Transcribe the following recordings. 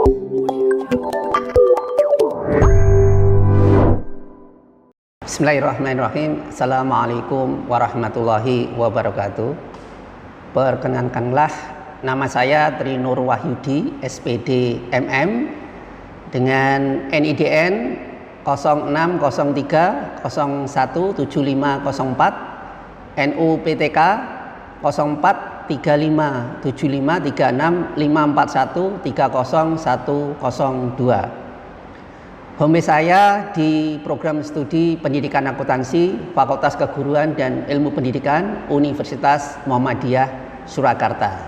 Bismillahirrahmanirrahim. Assalamualaikum warahmatullahi wabarakatuh. Perkenankanlah, nama saya Tri Nur Wahyudi, SPD MM, dengan NIDN 0603 017504, NU PTK 04353654130102. Home saya di program studi pendidikan akuntansi Fakultas Keguruan dan Ilmu Pendidikan Universitas Muhammadiyah Surakarta.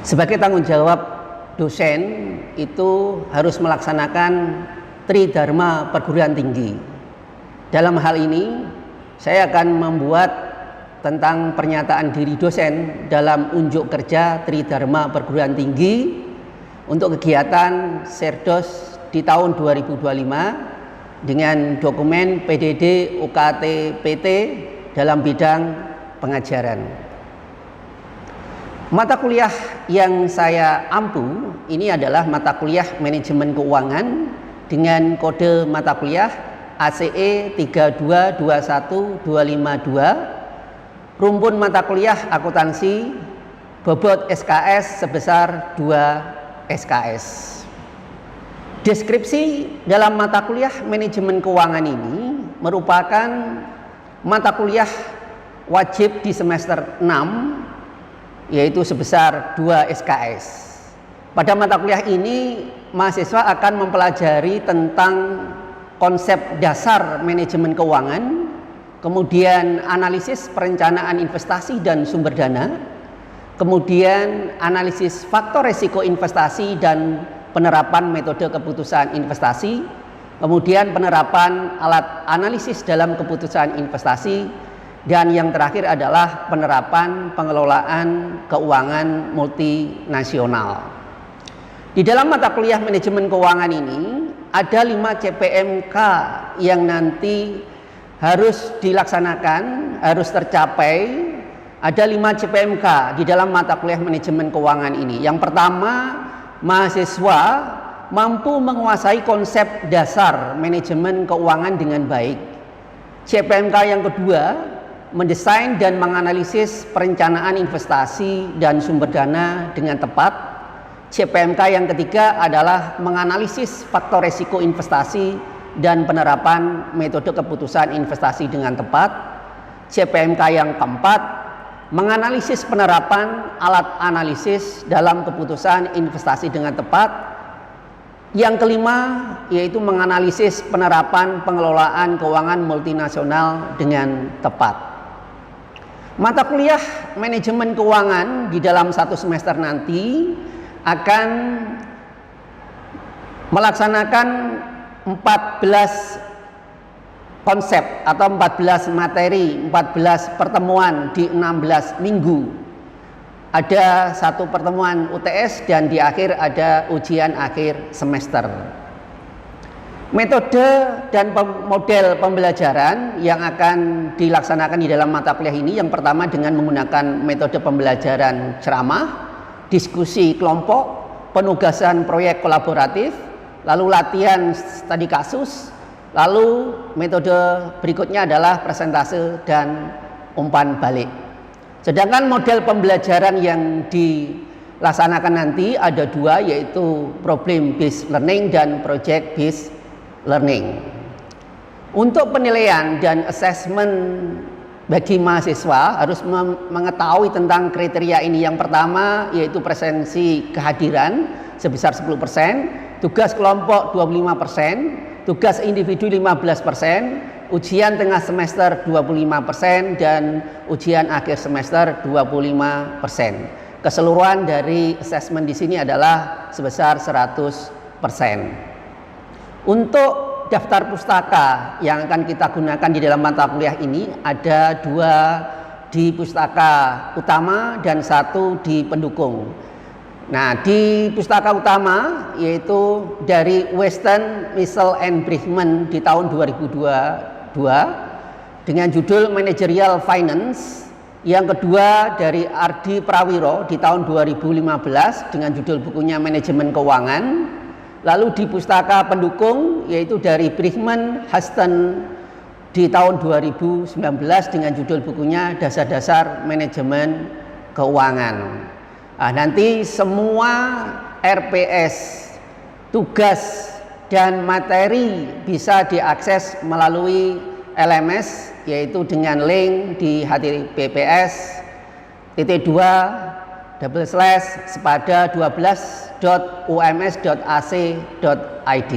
Sebagai tanggung jawab dosen itu harus melaksanakan Tridharma perguruan tinggi. Dalam hal ini saya akan membuat tentang pernyataan diri dosen dalam unjuk kerja Tridharma perguruan tinggi untuk kegiatan Serdos di tahun 2025 dengan dokumen PDD UKT PT dalam bidang pengajaran. Mata kuliah yang saya ampu ini adalah mata kuliah manajemen keuangan dengan kode mata kuliah ACE 3221252, rumpun mata kuliah akuntansi, bobot SKS sebesar 2 SKS. Deskripsi dalam mata kuliah manajemen keuangan ini merupakan mata kuliah wajib di semester 6, yaitu sebesar 2 SKS. Pada mata kuliah ini mahasiswa akan mempelajari tentang konsep dasar manajemen keuangan, kemudian analisis perencanaan investasi dan sumber dana, kemudian analisis faktor risiko investasi dan penerapan metode keputusan investasi, kemudian penerapan alat analisis dalam keputusan investasi, dan yang terakhir adalah penerapan pengelolaan keuangan multinasional. Di dalam mata kuliah manajemen keuangan ini ada 5 CPMK yang nanti harus dilaksanakan, harus tercapai. Ada 5 CPMK di dalam mata kuliah manajemen keuangan ini. Yang pertama, mahasiswa mampu menguasai konsep dasar manajemen keuangan dengan baik. CPMK yang kedua, mendesain dan menganalisis perencanaan investasi dan sumber dana dengan tepat. CPMK yang ketiga adalah menganalisis faktor risiko investasi dan penerapan metode keputusan investasi dengan tepat. CPMK yang keempat, menganalisis penerapan alat analisis dalam keputusan investasi dengan tepat. Yang kelima yaitu menganalisis penerapan pengelolaan keuangan multinasional dengan tepat. Mata kuliah manajemen keuangan di dalam 1 semester nanti akan melaksanakan 14 konsep atau 14 materi, 14 pertemuan di 16 minggu. Ada 1 pertemuan UTS dan di akhir ada ujian akhir semester. Metode dan model pembelajaran yang akan dilaksanakan di dalam mata kuliah ini, yang pertama dengan menggunakan metode pembelajaran ceramah, diskusi kelompok, penugasan proyek kolaboratif, lalu latihan studi kasus. Lalu metode berikutnya adalah presentase dan umpan balik. Sedangkan model pembelajaran yang dilaksanakan nanti ada 2, yaitu problem based learning dan project based learning. Untuk penilaian dan assessment bagi mahasiswa harus mengetahui tentang kriteria ini. Yang pertama yaitu presensi kehadiran sebesar 10%, tugas kelompok 25%, tugas individu 15%, ujian tengah semester 25%, dan ujian akhir semester 25%. Keseluruhan dari asesmen di sini adalah sebesar 100%. Untuk daftar pustaka yang akan kita gunakan di dalam mata kuliah ini ada 2 di pustaka utama dan 1 di pendukung. Nah, di pustaka utama yaitu dari Weston, Mitchell and Bridgman di tahun 2022 dengan judul Managerial Finance Yang kedua dari Ardi Prawiro di tahun 2015 dengan judul bukunya Manajemen Keuangan. Lalu di pustaka pendukung yaitu dari Brigham Huston di tahun 2019 dengan judul bukunya Dasar-Dasar Manajemen Keuangan. Nah, nanti semua RPS, tugas dan materi bisa diakses melalui LMS yaitu dengan link di https://sepada12.ums.ac.id.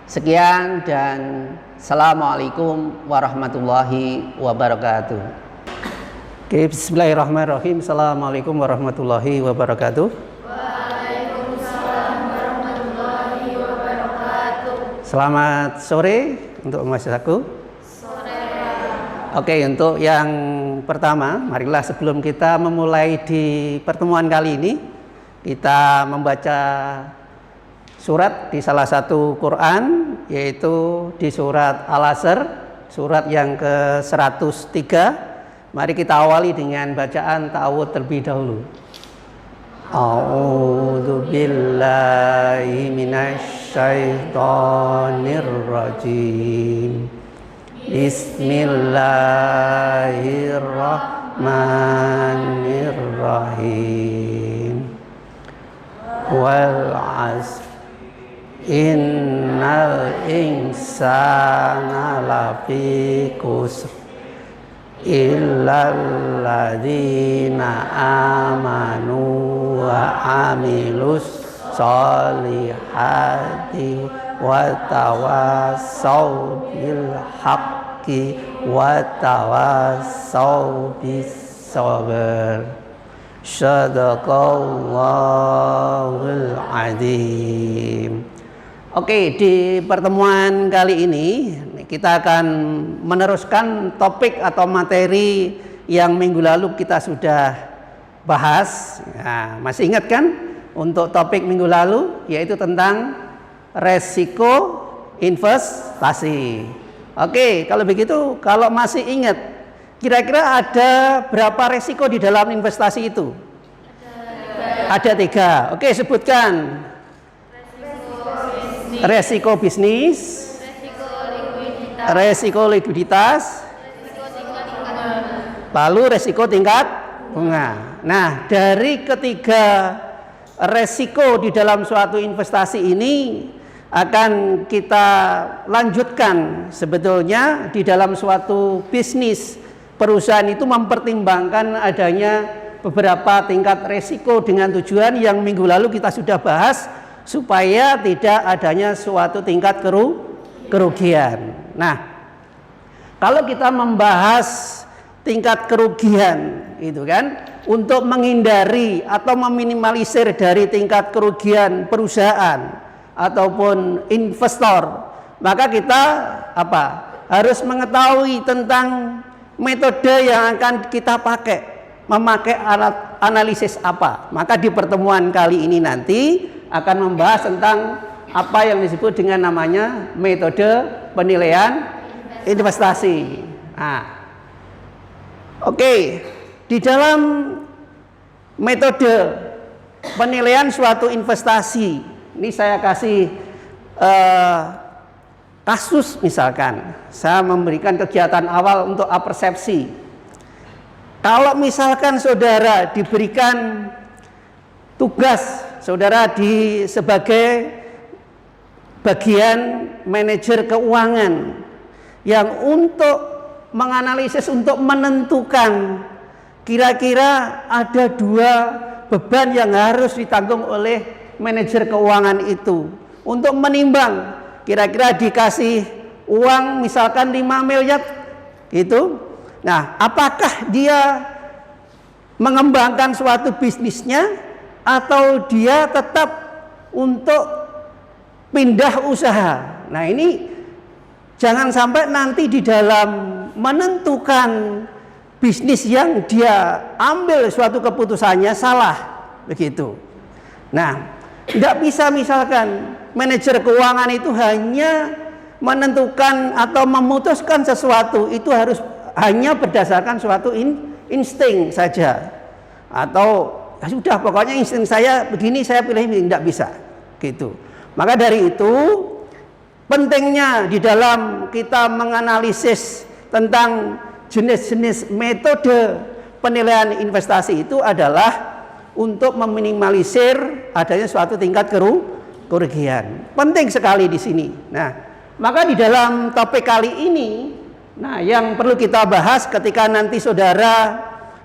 Sekian dan assalamualaikum warahmatullahi wabarakatuh. Oke, bismillahirrahmanirrahim. Assalamualaikum warahmatullahi wabarakatuh. Waalaikumsalam warahmatullahi wabarakatuh. Selamat sore untuk mahasiswaku. Oke, untuk yang pertama, marilah sebelum kita memulai di pertemuan kali ini, kita membaca surat di salah satu Quran, yaitu di surat Al-Asr, surat yang ke-103. Mari kita awali dengan bacaan ta'awudz terlebih dahulu. A'udzu billahi minasy syaithanir rajim. Bismillahirrahmanirrahim. Wal 'asr innal insana lafi khusr illal ladzina amanu wa amilus sholihati wa tawassaw bil haqqi wa tawassaw bis sabr. Shadaqallahul adzim. Oke, di pertemuan kali ini kita akan meneruskan topik atau materi yang minggu lalu kita sudah bahas. Nah, masih ingat kan untuk topik minggu lalu, yaitu tentang resiko investasi. Oke, kalau begitu, kalau masih ingat, kira-kira ada berapa resiko di dalam investasi itu? Ada 3. Oke, sebutkan. Resiko bisnis, resiko likuiditas, lalu resiko tingkat bunga. Nah, dari ketiga resiko di dalam suatu investasi ini akan kita lanjutkan. Sebetulnya di dalam suatu bisnis, perusahaan itu mempertimbangkan adanya beberapa tingkat resiko dengan tujuan yang minggu lalu kita sudah bahas, supaya tidak adanya suatu tingkat kerugian. Nah, kalau kita membahas tingkat kerugian itu kan untuk menghindari atau meminimalisir dari tingkat kerugian perusahaan ataupun investor, maka kita harus mengetahui tentang metode yang akan kita pakai, memakai alat analisis apa. Maka di pertemuan kali ini nanti akan membahas tentang apa yang disebut dengan namanya metode penilaian investasi. Nah, oke, di dalam metode penilaian suatu investasi, ini saya kasih kasus. Misalkan saya memberikan kegiatan awal untuk apersepsi. Kalau misalkan saudara diberikan tugas, saudara sebagai bagian manajer keuangan yang untuk menganalisis, untuk menentukan kira-kira ada 2 beban yang harus ditanggung oleh manajer keuangan itu, untuk menimbang kira-kira dikasih uang misalkan 5 miliar gitu. Nah, apakah dia mengembangkan suatu bisnisnya atau dia tetap untuk pindah usaha? Nah, ini jangan sampai nanti di dalam menentukan bisnis yang dia ambil suatu keputusannya salah begitu. Nah, tidak bisa misalkan manajer keuangan itu hanya menentukan atau memutuskan sesuatu itu harus hanya berdasarkan suatu insting saja, atau ya sudah pokoknya insting saya begini saya pilih ini, tidak bisa gitu. Maka dari itu pentingnya di dalam kita menganalisis tentang jenis-jenis metode penilaian investasi itu adalah untuk meminimalisir adanya suatu tingkat kerugian. Penting sekali di sini. Nah, maka di dalam topik kali ini, nah yang perlu kita bahas ketika nanti saudara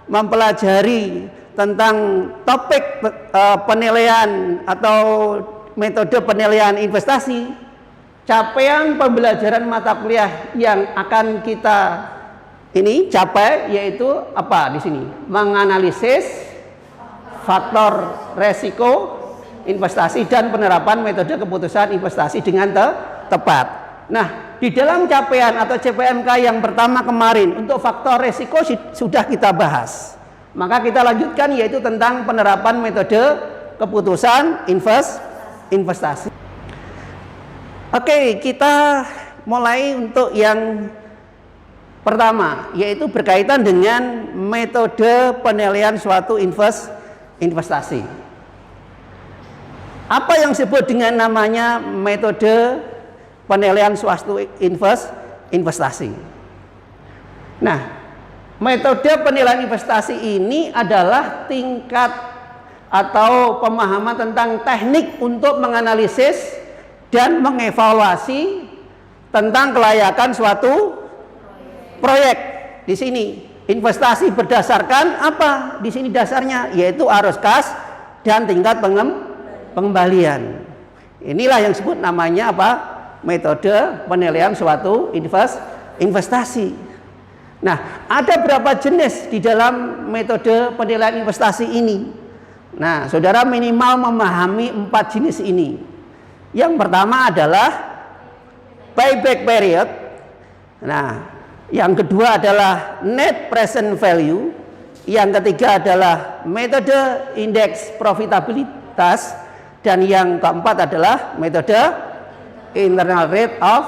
mempelajari tentang topik penilaian atau metode penilaian investasi, capaian pembelajaran mata kuliah yang akan kita ini capai yaitu apa di sini? Menganalisis faktor resiko investasi dan penerapan metode keputusan investasi dengan tepat. Nah, di dalam capaian atau CPMK yang pertama kemarin untuk faktor resiko sudah kita bahas. Maka kita lanjutkan yaitu tentang penerapan metode keputusan investasi. Oke, kita mulai untuk yang pertama yaitu berkaitan dengan metode penilaian suatu investasi. Apa yang disebut dengan namanya metode penilaian suatu investasi? Nah, metode penilaian investasi ini adalah tingkat atau pemahaman tentang teknik untuk menganalisis dan mengevaluasi tentang kelayakan suatu proyek. Di sini investasi berdasarkan apa? Di sini dasarnya yaitu arus kas dan tingkat pengembalian. Inilah yang disebut namanya apa? Metode penilaian suatu investasi. Nah, ada berapa jenis di dalam metode penilaian investasi ini? Nah, saudara minimal memahami 4 jenis ini. Yang pertama adalah payback period. Nah, yang kedua adalah net present value. Yang ketiga adalah metode indeks profitabilitas. Dan yang keempat adalah metode internal rate of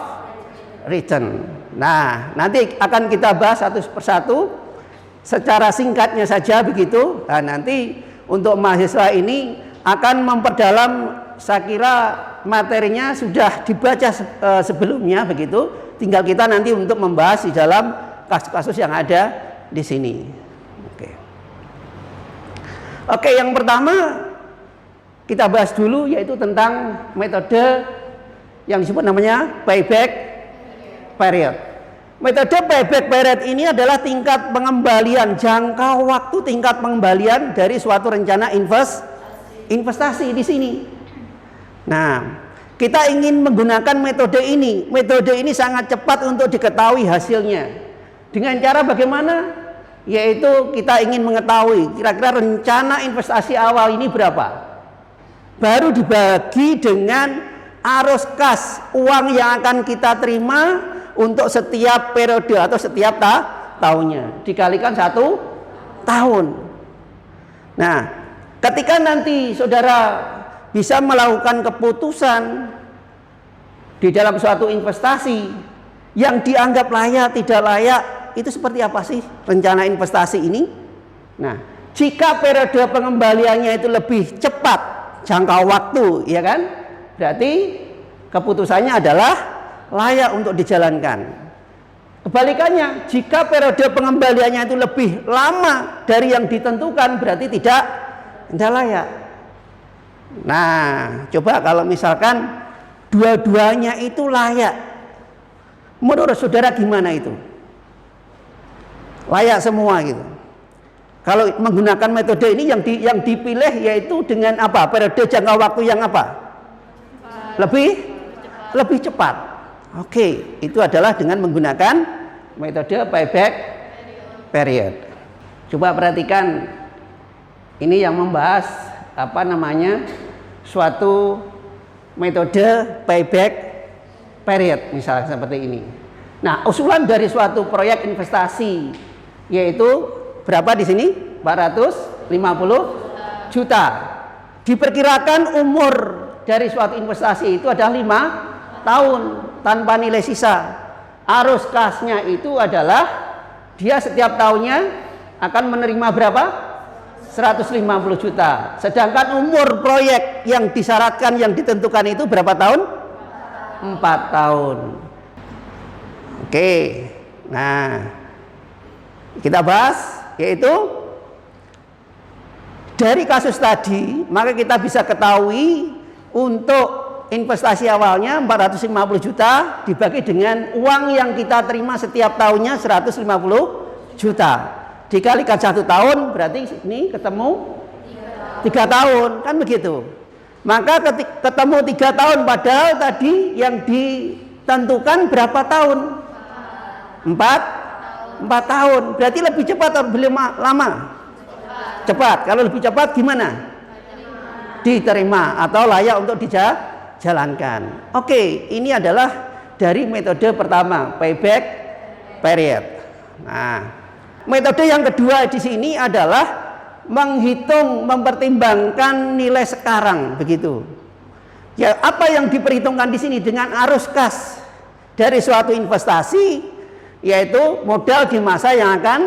return. Nah, nanti akan kita bahas satu persatu secara singkatnya saja begitu. Nah, nanti untuk mahasiswa ini akan memperdalam, saya kira materinya sudah dibaca sebelumnya begitu. Tinggal kita nanti untuk membahas di dalam kasus-kasus yang ada di sini. Oke, yang pertama kita bahas dulu yaitu tentang metode yang disebut namanya payback period. Metode payback period ini adalah tingkat pengembalian, jangka waktu tingkat pengembalian dari suatu rencana investasi di sini. Nah, kita ingin menggunakan metode ini. Metode ini sangat cepat untuk diketahui hasilnya. Dengan cara bagaimana? Yaitu kita ingin mengetahui kira-kira rencana investasi awal ini berapa. Baru dibagi dengan arus kas uang yang akan kita terima untuk setiap periode atau setiap tahunnya dikalikan 1 tahun. Nah, ketika nanti saudara bisa melakukan keputusan di dalam suatu investasi yang dianggap layak tidak layak, itu seperti apa sih rencana investasi ini? Nah, jika periode pengembaliannya itu lebih cepat jangka waktu, ya kan? Berarti keputusannya adalah layak untuk dijalankan. Kebalikannya, jika periode pengembaliannya itu lebih lama dari yang ditentukan, berarti tidak layak. Nah, coba kalau misalkan dua-duanya itu layak, menurut saudara gimana itu? Layak semua gitu. Kalau menggunakan metode ini yang dipilih yaitu dengan apa? Periode jangka waktu yang apa? Lebih cepat. Oke, itu adalah dengan menggunakan metode payback period. Coba perhatikan, ini yang membahas apa namanya suatu metode payback period, misalnya seperti ini. Nah, usulan dari suatu proyek investasi yaitu berapa di sini? 450 juta. Diperkirakan umur dari suatu investasi itu adalah 5 tahun tanpa nilai sisa. Arus kasnya itu adalah dia setiap tahunnya akan menerima berapa? 150 juta. Sedangkan umur proyek yang disyaratkan, yang ditentukan itu berapa tahun? 4 tahun. Oke. Nah, kita bahas, yaitu dari kasus tadi, maka kita bisa ketahui untuk investasi awalnya 450 juta dibagi dengan uang yang kita terima setiap tahunnya 150 juta. Dikalikan 1 tahun berarti ini ketemu 3 tahun, kan begitu. Maka ketemu 3 tahun, padahal tadi yang ditentukan berapa tahun? 4 tahun. Berarti lebih cepat atau lebih lama? Cepat. Kalau lebih cepat gimana? Diterima atau layak untuk dijalankan. Oke, ini adalah dari metode pertama, payback period. Nah, metode yang kedua di sini adalah menghitung, mempertimbangkan nilai sekarang, begitu. Ya, apa yang diperhitungkan di sini dengan arus kas dari suatu investasi, yaitu modal di masa yang akan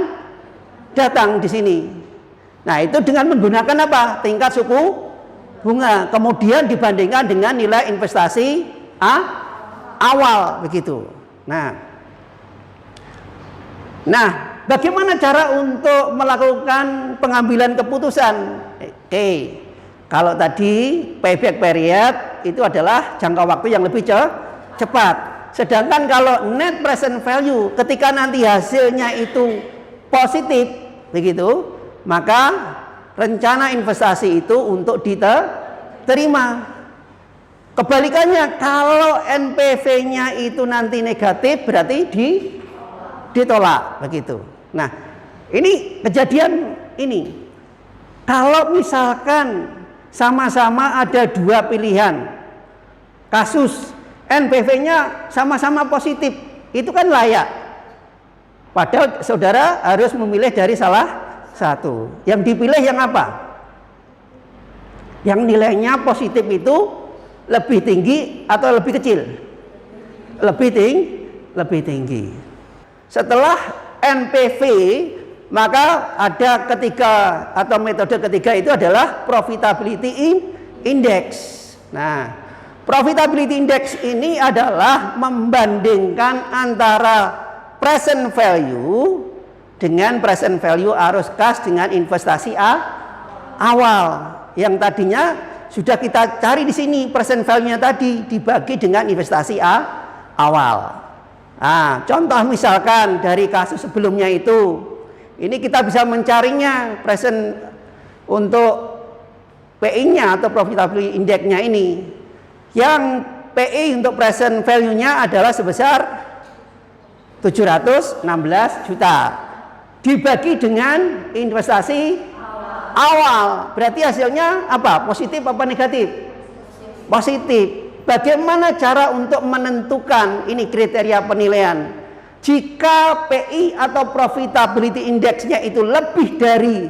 datang di sini. Nah, itu dengan menggunakan apa? Tingkat suku bunga, kemudian dibandingkan dengan nilai investasi awal, begitu. Nah, bagaimana cara untuk melakukan pengambilan keputusan? Oke, kalau tadi payback period itu adalah jangka waktu yang lebih cepat. Sedangkan kalau net present value, ketika nanti hasilnya itu positif, begitu, maka rencana investasi itu untuk diterima. Kebalikannya, kalau NPV-nya itu nanti negatif, berarti ditolak, begitu. Nah, ini kejadian ini. Kalau misalkan sama-sama ada 2 pilihan kasus, NPV-nya sama-sama positif, itu kan layak. Padahal saudara harus memilih dari salah satu. Yang dipilih yang apa? Yang nilainya positif itu lebih tinggi atau lebih kecil? Lebih tinggi. Setelah NPV, maka ada ketiga atau metode ketiga itu adalah profitability index. Nah, profitability index ini adalah membandingkan antara present value dengan present value arus kas dengan investasi awal. Yang tadinya sudah kita cari di sini present value-nya tadi dibagi dengan investasi awal. Nah, contoh misalkan dari kasus sebelumnya itu, ini kita bisa mencarinya present untuk PI-nya atau profitability index-nya ini. Yang PI untuk present value-nya adalah sebesar 716 juta. Dibagi dengan investasi awal, berarti hasilnya apa? Positif apa negatif? Positif. Bagaimana cara untuk menentukan ini kriteria penilaian? Jika PI atau profitability index-nya itu lebih dari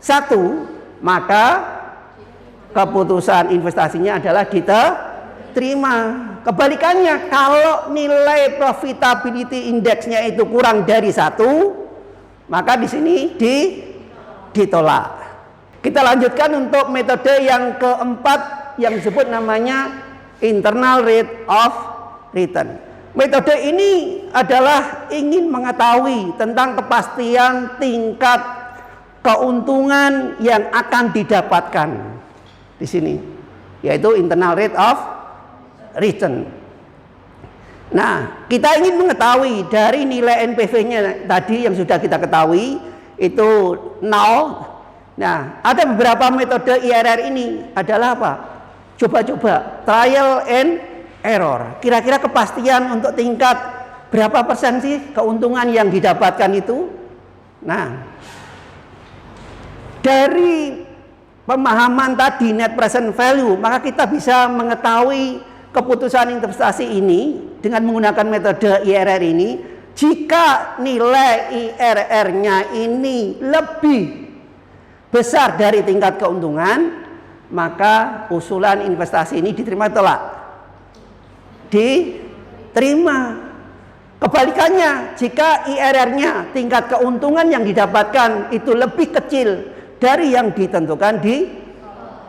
1, maka keputusan investasinya adalah diterima. Kebalikannya, kalau nilai profitability index-nya itu kurang dari 1, maka di sini ditolak. Kita lanjutkan untuk metode yang keempat yang disebut namanya internal rate of return. Metode ini adalah ingin mengetahui tentang kepastian tingkat keuntungan yang akan didapatkan di sini, yaitu internal rate of return. Nah, kita ingin mengetahui dari nilai NPV-nya tadi yang sudah kita ketahui itu 0. Nah, ada beberapa metode IRR ini adalah apa? Coba-coba, trial and error. Kira-kira kepastian untuk tingkat berapa persen sih keuntungan yang didapatkan itu? Nah, dari pemahaman tadi net present value, maka kita bisa mengetahui keputusan investasi ini dengan menggunakan metode IRR ini. Jika nilai IRR-nya ini lebih besar dari tingkat keuntungan, maka usulan investasi ini diterima atau tolak? Diterima. Kebalikannya, jika IRR-nya tingkat keuntungan yang didapatkan itu lebih kecil dari yang ditentukan,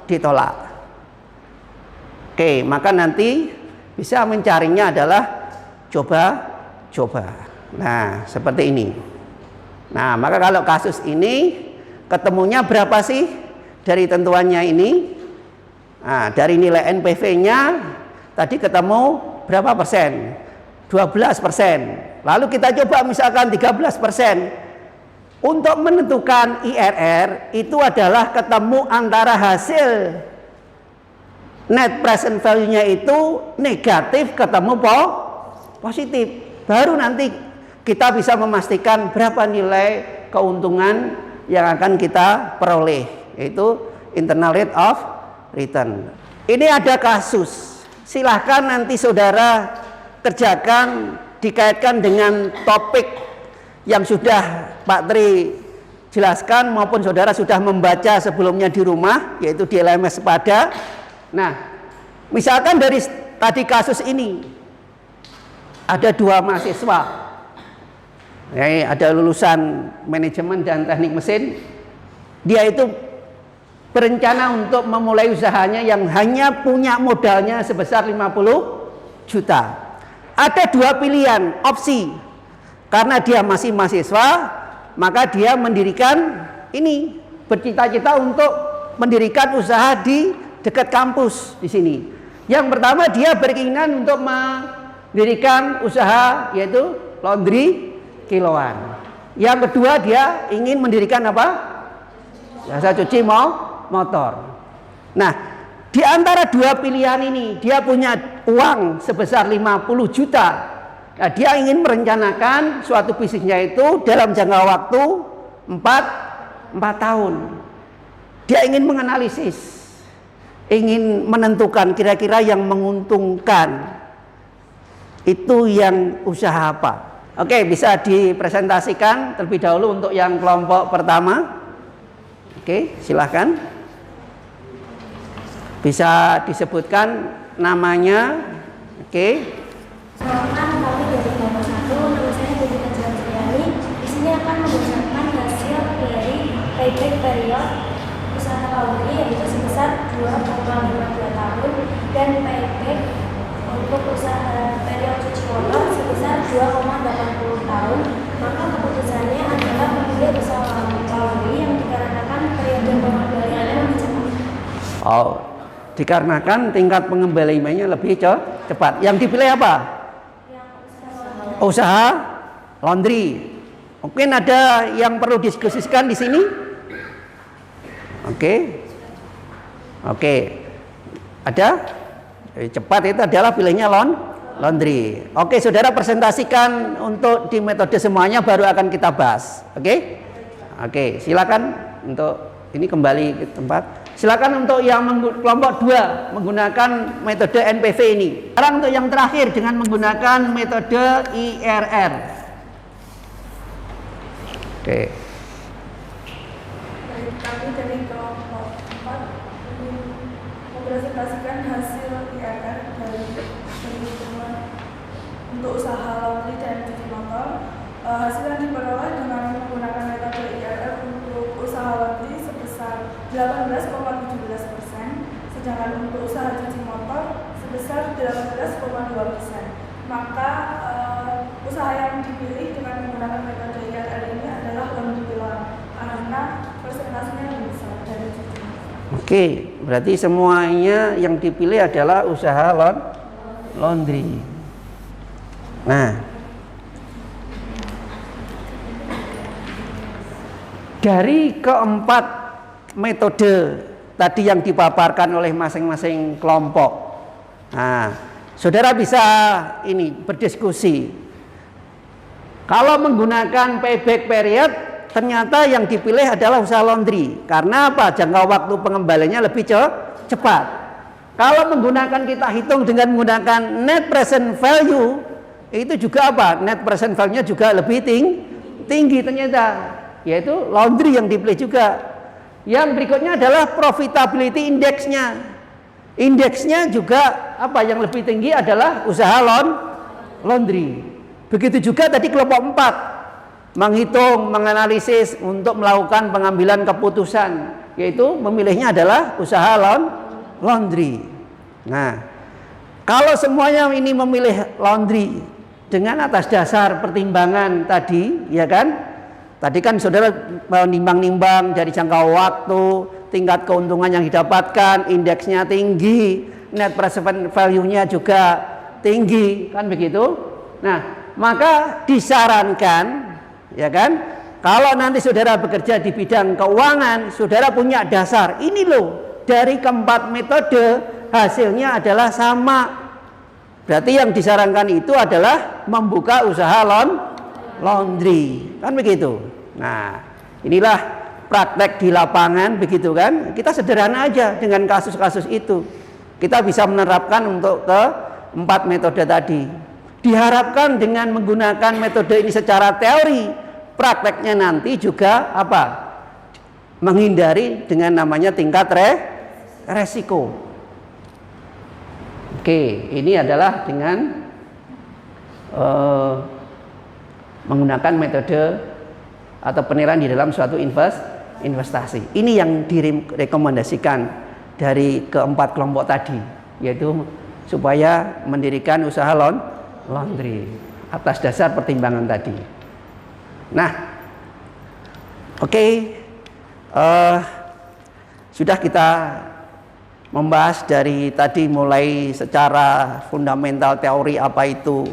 ditolak. Oke, maka nanti bisa mencarinya adalah coba. Nah, seperti ini. Nah, maka kalau kasus ini ketemunya berapa sih dari tentuannya ini? Nah, dari nilai NPV-nya tadi ketemu berapa persen? 12%. Lalu kita coba misalkan 13%. Untuk menentukan IRR itu adalah ketemu antara hasil net present value-nya itu negatif ketemu positif. Baru nanti kita bisa memastikan berapa nilai keuntungan yang akan kita peroleh, yaitu internal rate of return. Ini ada kasus. Silahkan nanti saudara kerjakan, dikaitkan dengan topik yang sudah Pak Tri jelaskan maupun saudara sudah membaca sebelumnya di rumah, yaitu di LMS Sepada. Nah, misalkan dari tadi kasus ini ada 2 mahasiswa, ada lulusan manajemen dan teknik mesin. Dia itu berencana untuk memulai usahanya yang hanya punya modalnya sebesar 50 juta. Ada 2 pilihan, opsi. Karena dia masih mahasiswa, maka dia mendirikan ini, bercita-cita untuk mendirikan usaha di dekat kampus di sini. Yang pertama, dia berkeinginan untuk mendirikan usaha yaitu laundry kiloan. Yang kedua, dia ingin mendirikan apa? Jasa cuci motor. Nah, di antara 2 pilihan ini, dia punya uang sebesar 50 juta. Nah, dia ingin merencanakan suatu bisnisnya itu dalam jangka waktu 4 tahun. Dia ingin menganalisis, ingin menentukan kira-kira yang menguntungkan itu yang usaha apa. Oke, bisa dipresentasikan terlebih dahulu untuk yang kelompok pertama. Oke, silahkan. Bisa disebutkan namanya. Oke. Perkenalkan, kami dari kelompok 1, nama saya Jessica Jansriani. Di sini akan membacakan hasil dari payback period usaha laundry, yaitu sebesar 2,52 tahun, dan payback untuk usaha period cuci motor sebesar 2,80 tahun. Maka keputusannya adalah memilih usaha laundry yang dikarenakan periode pengembaliannya lebih cepat. Dikarenakan tingkat pengembaliannya lebih cepat. Yang dipilih apa? Usaha laundry. Mungkin ada yang perlu diskusikan di sini? Oke. Ada? Cepat itu adalah pilihnya laundry. Oke, saudara presentasikan untuk di metode semuanya, baru akan kita bahas. Oke, silakan untuk ini kembali ke tempat. Silakan untuk yang kelompok 2 menggunakan metode NPV ini. Sekarang untuk yang terakhir dengan menggunakan metode IRR. Oke. Baik, kami dari kelompok 4 mempresentasikan hasil IRR dari perhitungan untuk usaha laundry dan cuci motor. Hasil yang diperoleh dengan menggunakan metode IRR untuk usaha laundry sebesar 18,17%, sedangkan untuk usaha cuci motor sebesar 18,2%. Maka usaha yang dipilih dengan menggunakan metode IRR ini adalah laundry kiloan karena persentasenya lebih besar dari cuci motor. Oke, berarti semuanya yang dipilih adalah usaha laundry. Nah, dari keempat metode tadi yang dipaparkan oleh masing-masing kelompok, nah, saudara bisa ini berdiskusi. Kalau menggunakan payback period, ternyata yang dipilih adalah usaha laundry. Karena apa? Jangka waktu pengembaliannya lebih cepat. Kalau menggunakan, kita hitung dengan menggunakan net present value, itu juga apa? Net present value-nya juga lebih tinggi ternyata, yaitu laundry yang dipilih juga. Yang berikutnya adalah profitability index-nya. Indeksnya juga apa? Yang lebih tinggi adalah usaha laundry. Begitu juga tadi kelompok 4, menghitung, menganalisis untuk melakukan pengambilan keputusan, yaitu memilihnya adalah usaha laundry. Nah, kalau semuanya ini memilih laundry dengan atas dasar pertimbangan tadi, ya kan? Tadi kan saudara menimbang-nimbang dari jangka waktu, tingkat keuntungan yang didapatkan, indeksnya tinggi, net present value-nya juga tinggi, kan begitu? Nah, maka disarankan, ya kan? Kalau nanti saudara bekerja di bidang keuangan, saudara punya dasar. Ini loh, dari keempat metode hasilnya adalah sama. Berarti yang disarankan itu adalah membuka usaha laundry, kan begitu. Nah, inilah praktek di lapangan, begitu kan? Kita sederhana aja dengan kasus-kasus itu. Kita bisa menerapkan untuk ke 4 metode tadi. Diharapkan dengan menggunakan metode ini secara teori, prakteknya nanti juga apa? Menghindari dengan namanya tingkat resiko. Oke, ini adalah dengan menggunakan metode atau penilaian di dalam suatu investasi. Ini yang direkomendasikan dari keempat kelompok tadi, yaitu supaya mendirikan usaha laundry atas dasar pertimbangan tadi. Nah, oke, sudah kita membahas dari tadi mulai secara fundamental teori apa itu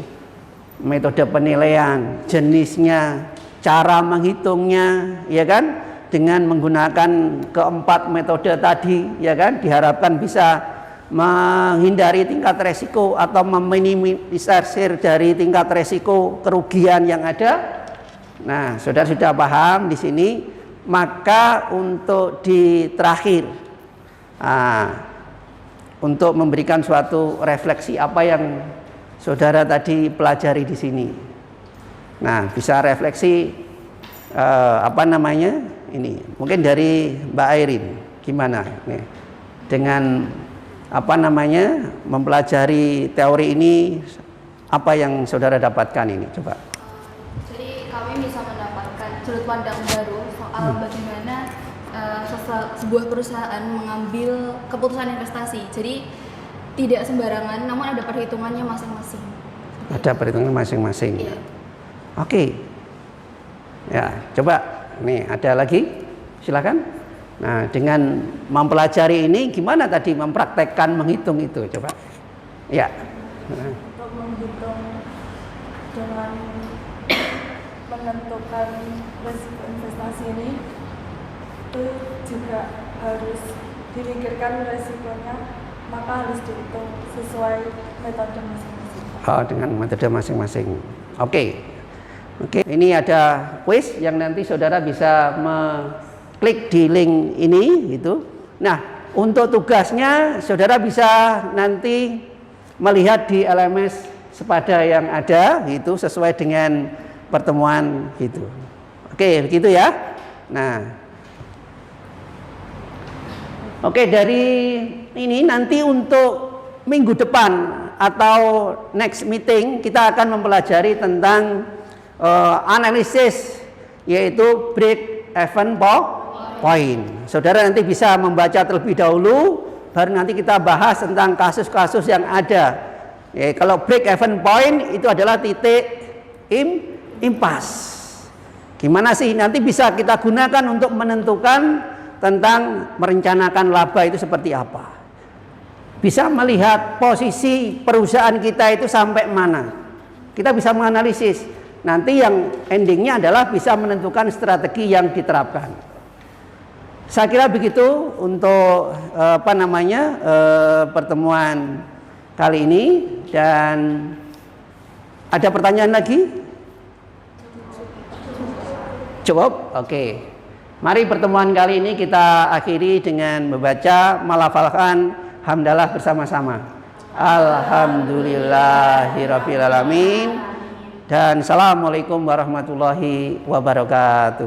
metode penilaian, jenisnya, cara menghitungnya, ya kan? Dengan menggunakan keempat metode tadi, ya kan? Diharapkan bisa menghindari tingkat resiko atau meminimalisir dari tingkat resiko kerugian yang ada. Nah, saudara sudah paham di sini. Maka untuk di terakhir, untuk memberikan suatu refleksi apa yang saudara tadi pelajari di sini. Nah, bisa refleksi ini mungkin dari Mbak Airin gimana nih dengan mempelajari teori ini, apa yang saudara dapatkan ini, coba. Jadi kami bisa mendapatkan sudut pandang baru soal bagaimana sebuah perusahaan mengambil keputusan investasi. Jadi tidak sembarangan, namun ada perhitungannya masing-masing. Ada perhitungan masing-masing. Iya. Oke. Ya, coba. Nih, ada lagi? Silakan. Nah, dengan mempelajari ini gimana tadi mempraktekkan menghitung itu, coba. Ya. Untuk menghitung dengan menentukan risiko investasi ini itu juga harus dipikirkan risikonya, maka harus dihitung sesuai metode masing-masing. Oh, dengan metode masing-masing. Oke. Oke, ini ada quiz yang nanti saudara bisa klik di link ini gitu. Nah, untuk tugasnya saudara bisa nanti melihat di LMS sepada yang ada gitu sesuai dengan pertemuan gitu. Oke, begitu ya. Nah, oke, dari ini nanti untuk minggu depan atau next meeting kita akan mempelajari tentang analisis, yaitu break even point. Saudara nanti bisa membaca terlebih dahulu, baru nanti kita bahas tentang kasus-kasus yang ada. Ya, kalau break even point itu adalah titik impas. Gimana sih nanti bisa kita gunakan untuk menentukan tentang merencanakan laba itu seperti apa. Bisa melihat posisi perusahaan kita itu sampai mana. Kita bisa menganalisis. Nanti yang endingnya adalah bisa menentukan strategi yang diterapkan. Saya kira begitu untuk pertemuan kali ini. Dan ada pertanyaan lagi? Cukup? Oke. Mari pertemuan kali ini kita akhiri dengan membaca melafalkan hamdalah bersama-sama. Alhamdulillahirabbil alamin. Dan assalamualaikum warahmatullahi wabarakatuh.